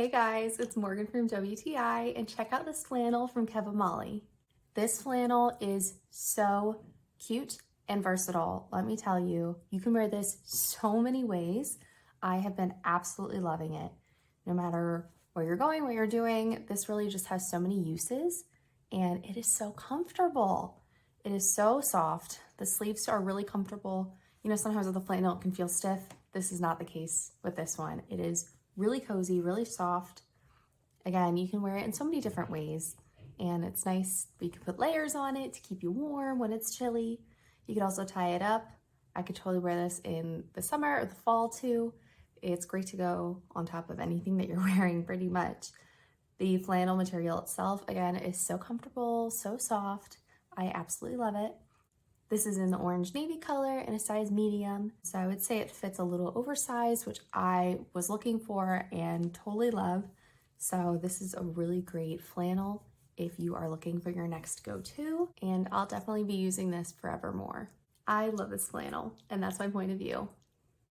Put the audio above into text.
Hey guys, it's Morgan from WTI, and check out this flannel from KevaMolly. This flannel is so cute and versatile. Let me tell you, you can wear this so many ways. I have been absolutely loving it. No matter where you're going, what you're doing, this really just has so many uses, and it is so comfortable. It is so soft. The sleeves are really comfortable. You know, sometimes with the flannel it can feel stiff. This is not the case with this one. It is really cozy, really soft. Again, you can wear it in so many different ways, and it's nice. You can put layers on it to keep you warm when it's chilly. You could also tie it up. I could totally wear this in the summer or the fall too. It's great to go on top of anything that you're wearing pretty much. The flannel material itself, again, is so comfortable, so soft. I absolutely love it. This is in the orange navy color in a size medium. So I would say it fits a little oversized, which I was looking for and totally love. So this is a really great flannel if you are looking for your next go-to, and I'll definitely be using this forevermore. I love this flannel, and that's my point of view.